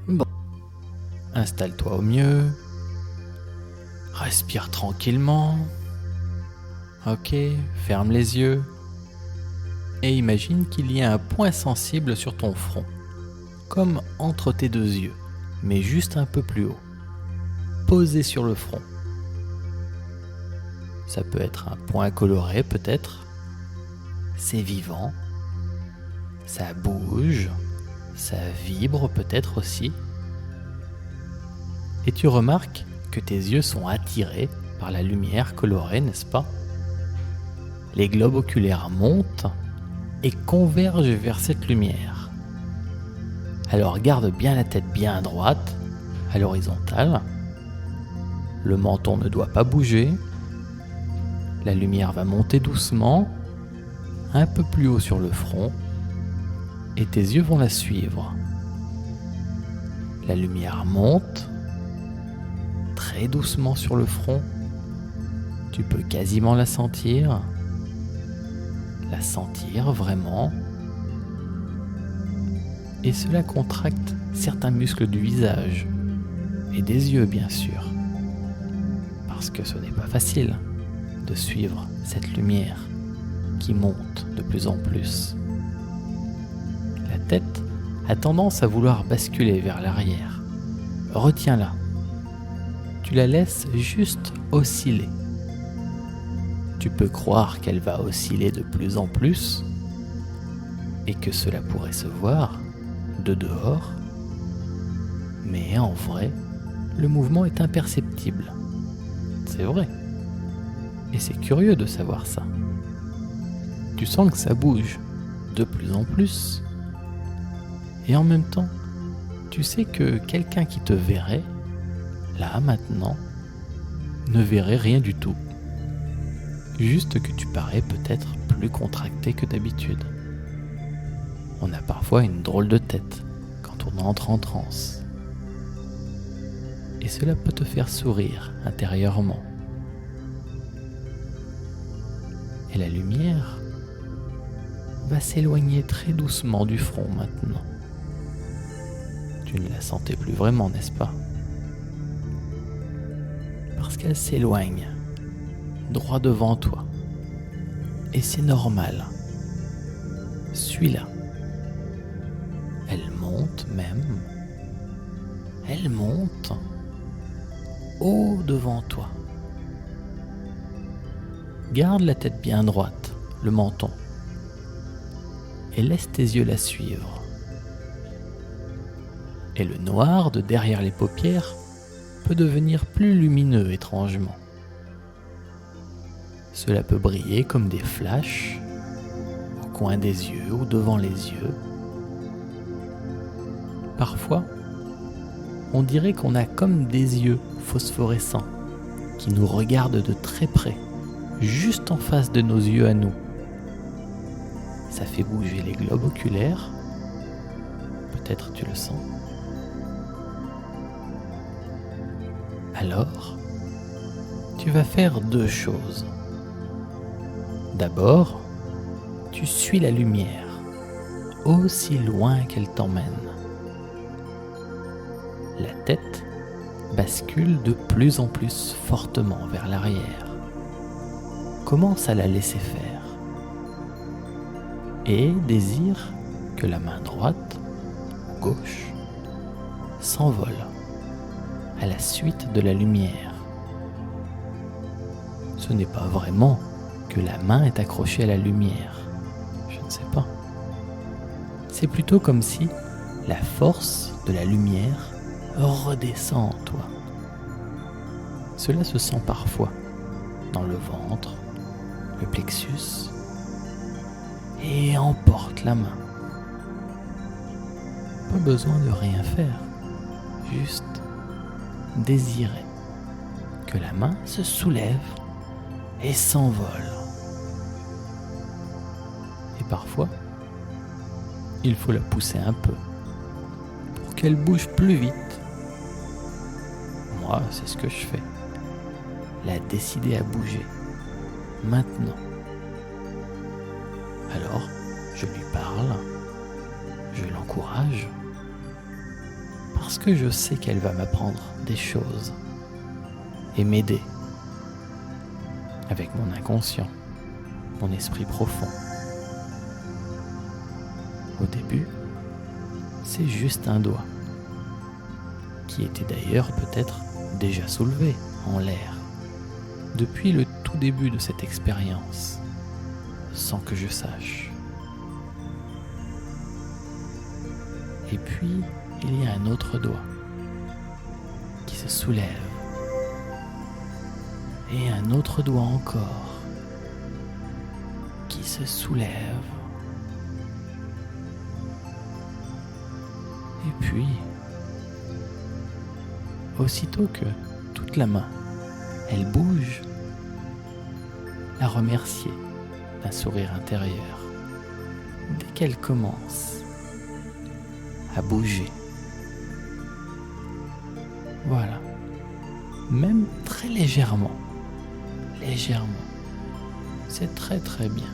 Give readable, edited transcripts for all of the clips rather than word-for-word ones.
Bon, installe-toi au mieux. Respire tranquillement. Ok, ferme les yeux. Et imagine qu'il y a un point sensible sur ton front, comme entre tes deux yeux, mais juste un peu plus haut, posé sur le front. Ça peut être un point coloré peut-être. C'est vivant. Ça bouge. Ça vibre peut-être aussi. Et tu remarques que tes yeux sont attirés par la lumière colorée, n'est-ce pas? Les globes oculaires montent et convergent vers cette lumière. Alors garde bien la tête bien droite, à l'horizontale. Le menton ne doit pas bouger. La lumière va monter doucement, un peu plus haut sur le front, et tes yeux vont la suivre. La lumière monte très doucement sur le front. Tu peux quasiment la sentir vraiment. Et cela contracte certains muscles du visage et des yeux, bien sûr, parce que ce n'est pas facile de suivre cette lumière qui monte de plus en plus. La tête a tendance à vouloir basculer vers l'arrière. Retiens-la. Tu la laisses juste osciller. Tu peux croire qu'elle va osciller de plus en plus et que cela pourrait se voir de dehors, mais en vrai, le mouvement est imperceptible. C'est vrai. Et c'est curieux de savoir ça. Tu sens que ça bouge de plus en plus. Et en même temps, tu sais que quelqu'un qui te verrait, là, maintenant, ne verrait rien du tout. Juste que tu parais peut-être plus contracté que d'habitude. On a parfois une drôle de tête quand on entre en transe. Et cela peut te faire sourire intérieurement. Et la lumière va s'éloigner très doucement du front maintenant. Tu ne la sentais plus vraiment, n'est-ce pas? Parce qu'elle s'éloigne droit devant toi. Et c'est normal. Suis-la. Elle monte même. Elle monte haut devant toi. Garde la tête bien droite, le menton, et laisse tes yeux la suivre. Et le noir de derrière les paupières peut devenir plus lumineux étrangement. Cela peut briller comme des flashs au coin des yeux ou devant les yeux. Parfois, on dirait qu'on a comme des yeux phosphorescents qui nous regardent de très près, juste en face de nos yeux à nous. Ça fait bouger les globes oculaires. Peut-être tu le sens. Alors, tu vas faire deux choses. D'abord, tu suis la lumière, aussi loin qu'elle t'emmène. La tête bascule de plus en plus fortement vers l'arrière. Commence à la laisser faire. Et désire que la main droite ou gauche s'envole à la suite de la lumière. Ce n'est pas vraiment que la main est accrochée à la lumière. Je ne sais pas. C'est plutôt comme si la force de la lumière redescend en toi. Cela se sent parfois dans le ventre, le plexus, et emporte la main. Pas besoin de rien faire, juste désirer que la main se soulève et s'envole. Et parfois, il faut la pousser un peu pour qu'elle bouge plus vite. Moi, c'est ce que je fais. La décider à bouger, maintenant. Alors, je lui parle, je l'encourage, parce que je sais qu'elle va m'apprendre des choses et m'aider avec mon inconscient, mon esprit profond. Au début, c'est juste un doigt, qui était d'ailleurs peut-être déjà soulevé en l'air depuis le tout début de cette expérience, sans que je sache. Et puis, il y a un autre doigt qui se soulève, et un autre doigt encore qui se soulève. Et puis, aussitôt que toute la main, elle bouge, la remercier d'un sourire intérieur dès qu'elle commence à bouger. Voilà, même très légèrement, c'est très très bien.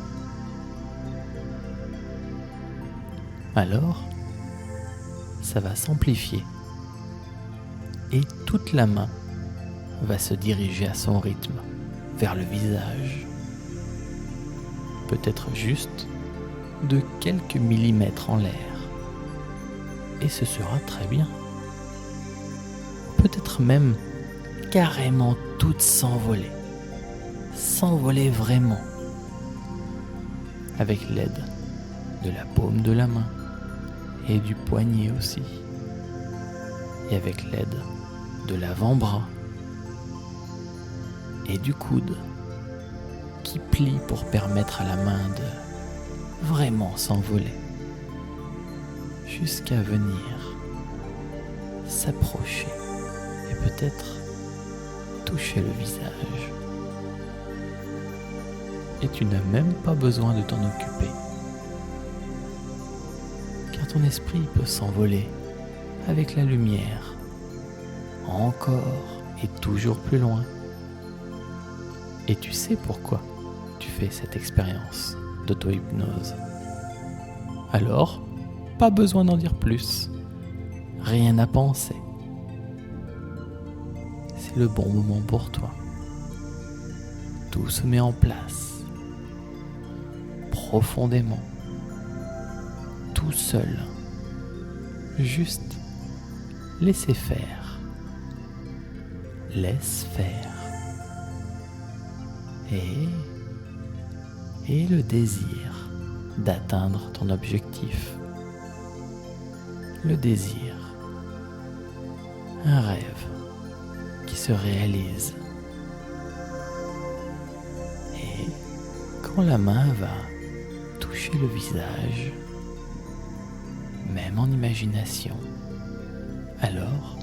Alors, ça va s'amplifier et toute la main va se diriger à son rythme vers le visage, peut-être juste de quelques millimètres en l'air, et ce sera très bien. Peut-être même carrément toute s'envoler vraiment, avec l'aide de la paume de la main et du poignet aussi, et avec l'aide de l'avant-bras et du coude qui plie pour permettre à la main de vraiment s'envoler jusqu'à venir s'approcher et peut-être toucher le visage. Et tu n'as même pas besoin de t'en occuper, car ton esprit peut s'envoler avec la lumière encore et toujours plus loin. Et tu sais pourquoi tu fais cette expérience d'auto-hypnose. Alors, pas besoin d'en dire plus, rien à penser. C'est le bon moment pour toi. Tout se met en place, profondément, tout seul. Juste laisser faire. Laisse faire. Et le désir d'atteindre ton objectif. Le désir. Un rêve qui se réalise. Et quand la main va toucher le visage, même en imagination, alors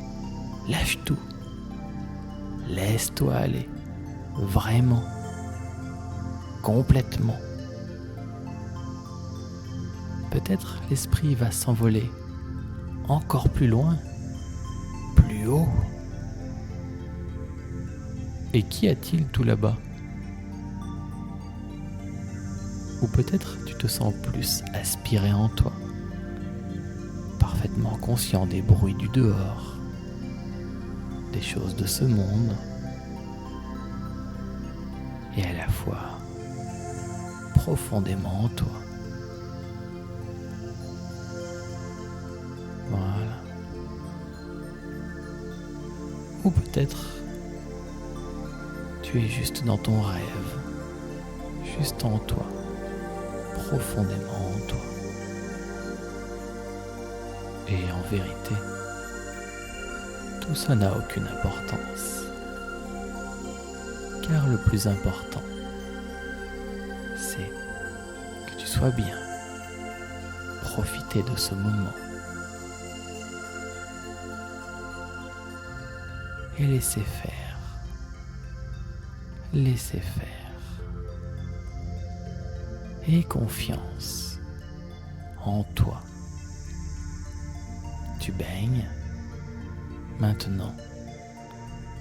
lâche tout. Laisse-toi aller. Vraiment. Complètement. Peut-être l'esprit va s'envoler encore plus loin, plus haut. Et qu'y a-t-il tout là-bas? Ou peut-être tu te sens plus aspiré en toi, parfaitement conscient des bruits du dehors, des choses de ce monde, et à la fois profondément en toi. Voilà. Ou peut-être tu es juste dans ton rêve, juste en toi, profondément en toi. Et en vérité, tout ça n'a aucune importance. Car le plus important, c'est que tu sois bien, profiter de ce moment et laisser faire, laisser faire, et confiance en toi. Tu baignes maintenant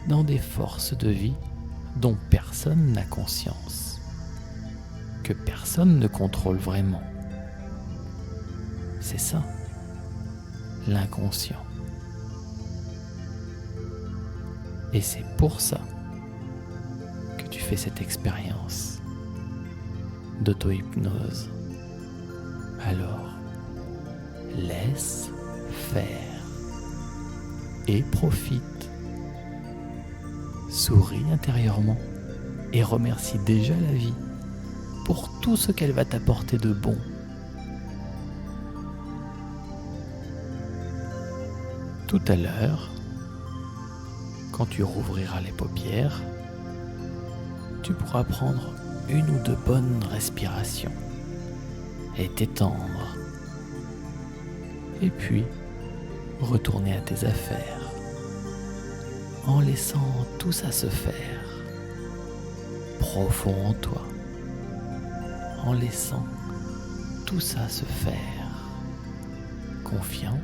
dans des forces de vie dont personne n'a conscience, que personne ne contrôle vraiment. C'est ça, l'inconscient. Et c'est pour ça que tu fais cette expérience d'auto-hypnose. Alors, laisse faire et profite. Souris intérieurement et remercie déjà la vie pour tout ce qu'elle va t'apporter de bon. Tout à l'heure, quand tu rouvriras les paupières, tu pourras prendre une ou deux bonnes respirations et t'étendre. Et puis, retourner à tes affaires en laissant tout ça se faire profond en toi, en laissant tout ça se faire, confiant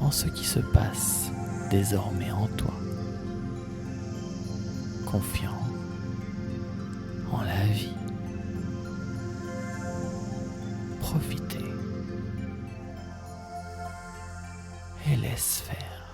en ce qui se passe désormais en toi, confiant en la vie. Profitez et laisse faire.